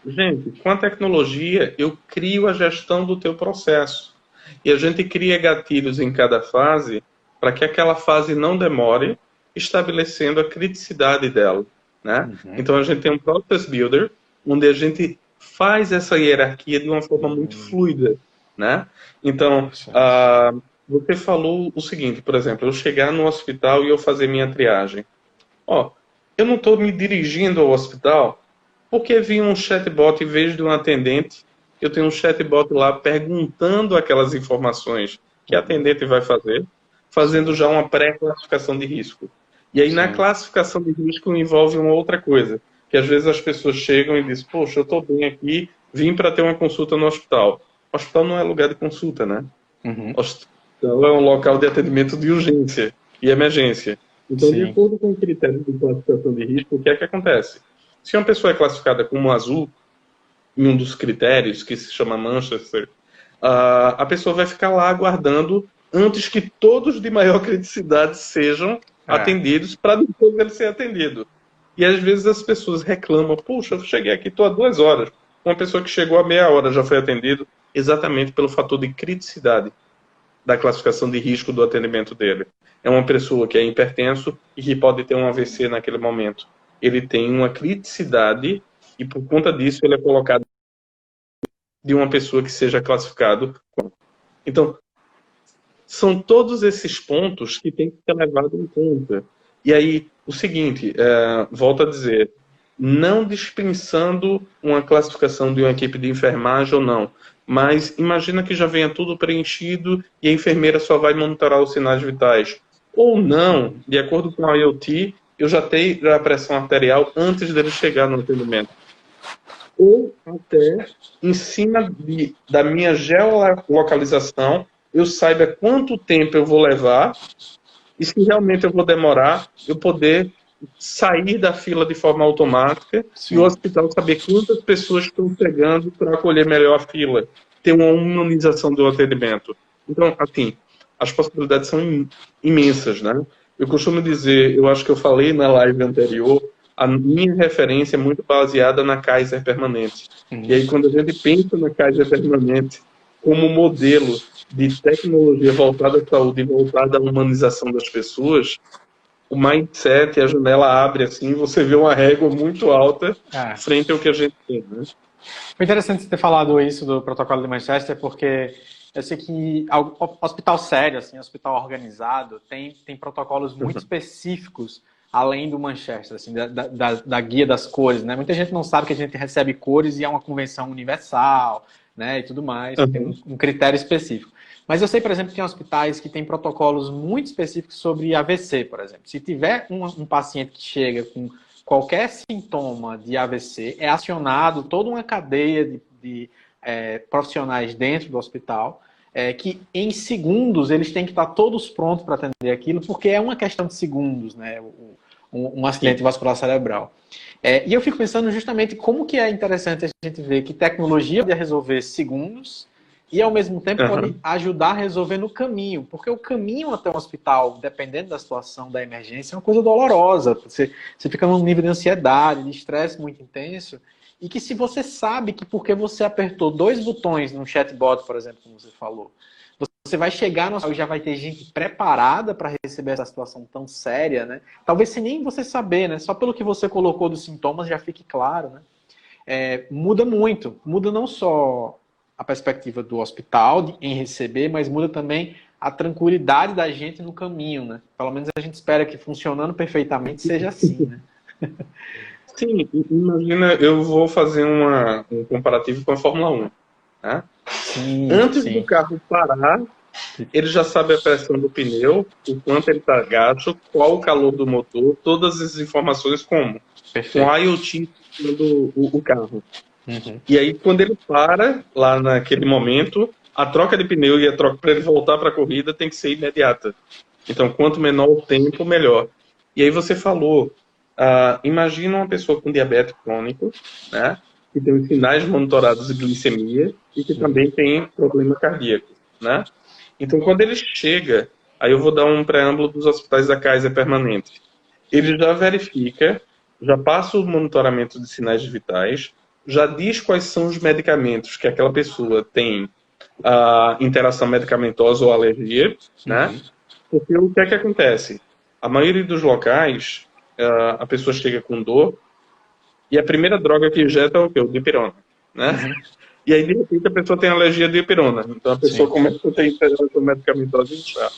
gente, com a tecnologia eu crio a gestão do teu processo. E a gente cria gatilhos em cada fase para que aquela fase não demore, estabelecendo a criticidade dela, né? Então a gente tem um Process Builder, onde a gente faz essa hierarquia de uma forma muito fluida, né? Então, você falou o seguinte, por exemplo, eu chegar no hospital e eu fazer minha triagem. Eu não estou me dirigindo ao hospital porque vi um chatbot em vez de um atendente. Eu tenho um chatbot lá perguntando aquelas informações que a atendente vai fazer, fazendo já uma pré-classificação de risco. E aí, na classificação de risco, envolve uma outra coisa, que às vezes as pessoas chegam e dizem, poxa, eu estou bem aqui, vim para ter uma consulta no hospital. O hospital não é lugar de consulta, né? O hospital é um local de atendimento de urgência e emergência. Então, de Sim. acordo com o critério de classificação de risco, o que é que acontece? Se uma pessoa é classificada como azul, em um dos critérios, que se chama Manchester, a pessoa vai ficar lá aguardando antes que todos de maior criticidade sejam atendidos, para depois ele ser atendido. E às vezes as pessoas reclamam, puxa, eu cheguei aqui, estou há 2 horas. Uma pessoa que chegou há meia hora já foi atendido, exatamente pelo fator de criticidade da classificação de risco do atendimento dele. É uma pessoa que é hipertenso e que pode ter um AVC naquele momento. Ele tem uma criticidade e por conta disso ele é colocado de uma pessoa que seja classificado. Então, são todos esses pontos que tem que ser levado em conta. E aí, o seguinte, volto a dizer, não dispensando uma classificação de uma equipe de enfermagem ou não, mas imagina que já venha tudo preenchido e a enfermeira só vai monitorar os sinais vitais. Ou não, de acordo com a IoT, eu já tenho a pressão arterial antes dele chegar no atendimento. Ou até, em cima da minha geolocalização, eu saiba quanto tempo eu vou levar e se realmente eu vou demorar, eu poder sair da fila de forma automática. Sim. E o hospital saber quantas pessoas estão chegando para acolher melhor a fila, ter uma humanização do atendimento. Então, assim, as possibilidades são imensas, né? Eu costumo dizer, eu acho que eu falei na live anterior, a minha referência é muito baseada na Kaiser Permanente. E aí, quando a gente pensa na Kaiser Permanente como modelo de tecnologia voltada à saúde e voltada à humanização das pessoas, o mindset, a janela abre assim, você vê uma régua muito alta frente ao que a gente tem, né? Foi interessante você ter falado isso do protocolo de Manchester, porque eu sei que hospital sério, assim, hospital organizado, tem protocolos muito específicos além do Manchester, assim, da guia das cores, né? Muita gente não sabe que a gente recebe cores e é uma convenção universal, né, e tudo mais, tem um critério específico. Mas eu sei, por exemplo, que tem hospitais que têm protocolos muito específicos sobre AVC, por exemplo. Se tiver um paciente que chega com qualquer sintoma de AVC, é acionado toda uma cadeia de profissionais dentro do hospital, que em segundos eles têm que estar todos prontos para atender aquilo, porque é uma questão de segundos, né, um acidente vascular cerebral. E eu fico pensando justamente como que é interessante a gente ver que tecnologia pode resolver segundos e, ao mesmo tempo, pode ajudar a resolver no caminho. Porque o caminho até o hospital, dependendo da situação, da emergência, é uma coisa dolorosa. Você fica num nível de ansiedade, de estresse muito intenso. E que se você sabe que porque você apertou 2 botões no chatbot, por exemplo, como você falou, você vai chegar no hospital e já vai ter gente preparada para receber essa situação tão séria, né? Talvez sem nem você saber, né? Só pelo que você colocou dos sintomas já fique claro, né? Muda muito. Muda não só a perspectiva do hospital em receber, mas muda também a tranquilidade da gente no caminho, né? Pelo menos a gente espera que funcionando perfeitamente seja assim, né? Sim, imagina, eu vou fazer um comparativo com a Fórmula 1, né? Sim, Antes do carro parar, ele já sabe a pressão do pneu, o quanto ele está gasto, qual o calor do motor, todas as informações como? Perfeito. Com IoT o carro. E aí, quando ele para, lá naquele momento, a troca de pneu e a troca para ele voltar para a corrida tem que ser imediata. Então, quanto menor o tempo, melhor. E aí você falou, imagina uma pessoa com diabetes crônico, né, que tem os sinais monitorados de glicemia e que também tem problema cardíaco, né? Então, quando ele chega, aí eu vou dar um preâmbulo dos hospitais da Kaiser Permanente. Ele já verifica, já passa o monitoramento de sinais vitais, já diz quais são os medicamentos que aquela pessoa tem interação medicamentosa ou alergia, né? Porque o que é que acontece? A maioria dos locais, a pessoa chega com dor e a primeira droga que injeta é o quê? O dipirona, né? E aí, de repente, a pessoa tem alergia à dipirona. Então, a pessoa começa a ter interação medicamentosa e inchar.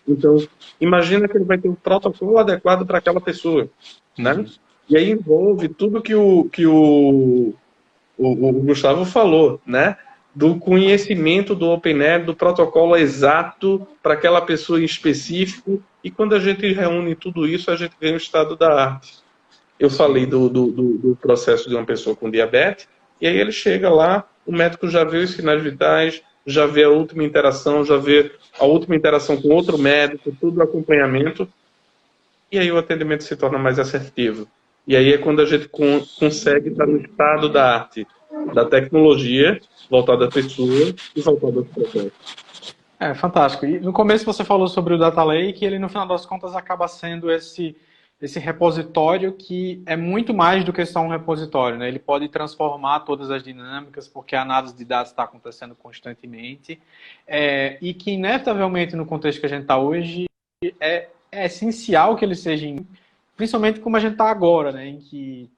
Então, imagina que ele vai ter um protocolo adequado para aquela pessoa, né? E aí envolve tudo que o Gustavo falou, né? Do conhecimento do OpenAir, do protocolo exato para aquela pessoa em específico. E quando a gente reúne tudo isso, a gente vê o estado da arte. Eu falei do processo de uma pessoa com diabetes, e aí ele chega lá, o médico já vê os sinais vitais, já vê a última interação, já vê a última interação com outro médico, tudo acompanhamento. e aí o atendimento se torna mais assertivo. E aí é quando a gente consegue estar no estado da arte, da tecnologia, voltada à pessoa e voltada ao processo. É, fantástico. E no começo você falou sobre o Data Lake, e ele no final das contas acaba sendo esse repositório que é muito mais do que só um repositório, né? Ele pode transformar todas as dinâmicas, porque a análise de dados está acontecendo constantemente, e que inevitavelmente no contexto que a gente está hoje é essencial que ele seja, principalmente como a gente está agora, né? Em que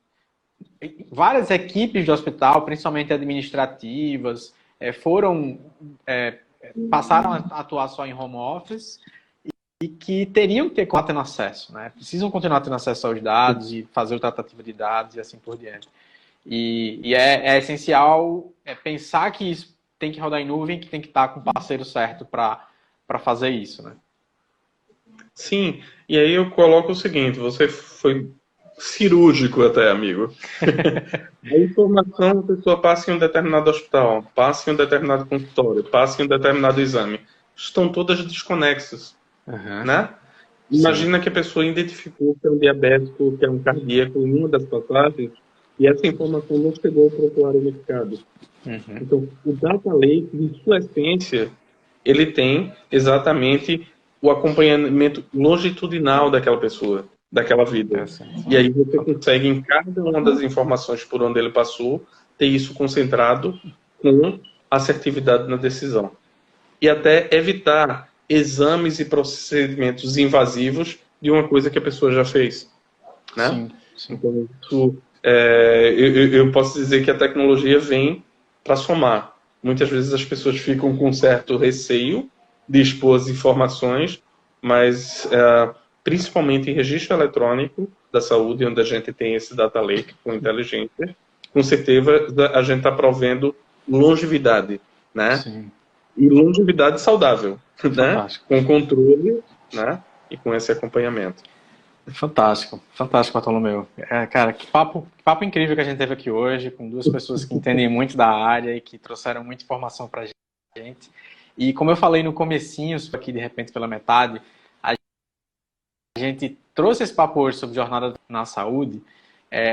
várias equipes de hospital, principalmente administrativas, passaram a atuar só em home office e que teriam que continuar tendo acesso, né? Precisam continuar tendo acesso aos dados e fazer o tratativo de dados e assim por diante. E é essencial pensar que isso tem que rodar em nuvem, que tem que estar com o parceiro certo para fazer isso, né? Sim, e aí eu coloco o seguinte, você foi cirúrgico até, amigo. A informação, a pessoa passa em um determinado hospital, passa em um determinado consultório, passa em um determinado exame. Estão todas desconexas, né? Imagina que a pessoa identificou que é um diabético, que é um cardíaco em uma das passagens, e essa informação não chegou para o usuário unificado. Então, o Data Lake, em sua essência, ele tem exatamente o acompanhamento longitudinal daquela pessoa, daquela vida. E aí você consegue, em cada uma das informações por onde ele passou, ter isso concentrado com assertividade na decisão. E até evitar exames e procedimentos invasivos de uma coisa que a pessoa já fez. Né? Sim, sim. Então, isso, eu posso dizer que a tecnologia vem para somar. Muitas vezes as pessoas ficam com um certo receio de expor as informações, mas principalmente em registro eletrônico da saúde, onde a gente tem esse data lake com inteligência, com certeza a gente está provendo longevidade, né? Sim. E longevidade saudável, né? Fantástico. Com controle, né? E com esse acompanhamento. Fantástico, fantástico, Bartolomeu. Cara, que papo incrível que a gente teve aqui hoje, com duas pessoas que entendem muito da área e que trouxeram muita informação para a gente. E como eu falei no comecinho, aqui de repente pela metade, a gente trouxe esse papo hoje sobre jornada na saúde,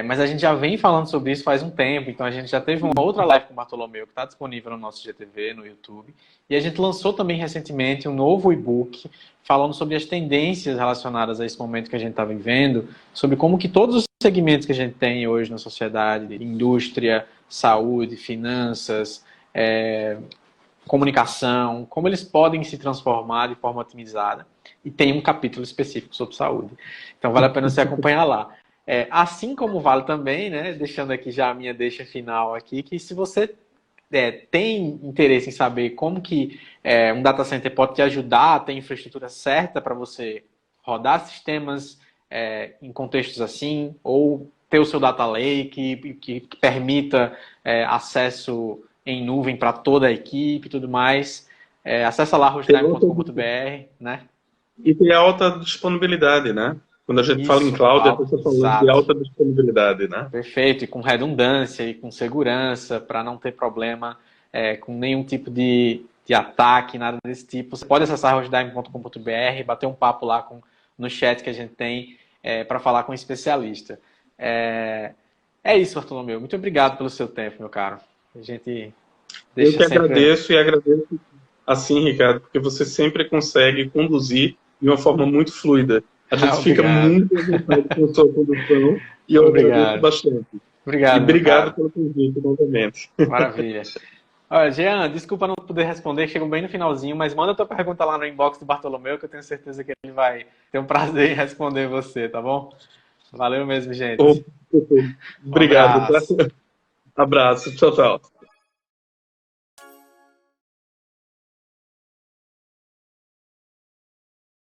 mas a gente já vem falando sobre isso faz um tempo, então a gente já teve uma outra live com o Bartolomeu que está disponível no nosso GTV, no YouTube, e a gente lançou também recentemente um novo e-book falando sobre as tendências relacionadas a esse momento que a gente está vivendo, sobre como que todos os segmentos que a gente tem hoje na sociedade, indústria, saúde, finanças, comunicação, como eles podem se transformar de forma otimizada. E tem um capítulo específico sobre saúde. Então vale a pena você acompanhar lá. Assim como vale também, né, deixando aqui já a minha deixa final aqui, que se você tem interesse em saber como que um data center pode te ajudar a ter infraestrutura certa para você rodar sistemas em contextos assim, ou ter o seu data lake que permita acesso em nuvem para toda a equipe e tudo mais, acessa lá rosdime.com.br, né? E tem alta disponibilidade, né? Quando a gente fala em cloud, a pessoa falando de alta disponibilidade, né? Perfeito, e com redundância e com segurança, para não ter problema com nenhum tipo de ataque, nada desse tipo. Você pode acessar rosdime.com.br, bater um papo lá no chat que a gente tem para falar com um especialista. É isso, Bartolomeu. Muito obrigado pelo seu tempo, meu caro. A gente deixa Eu que agradeço e agradeço assim, Ricardo, porque você sempre consegue conduzir de uma forma muito fluida. A gente fica muito à vontade com a sua condução e eu agradeço bastante. Obrigado, e obrigado pelo convite novamente. Maravilha. Olha, Jean, desculpa não poder responder, chegou bem no finalzinho, mas manda a tua pergunta lá no inbox do Bartolomeu, que eu tenho certeza que ele vai ter um prazer em responder você, tá bom? Valeu mesmo, gente. Obrigado. Abraço. Tchau, tchau.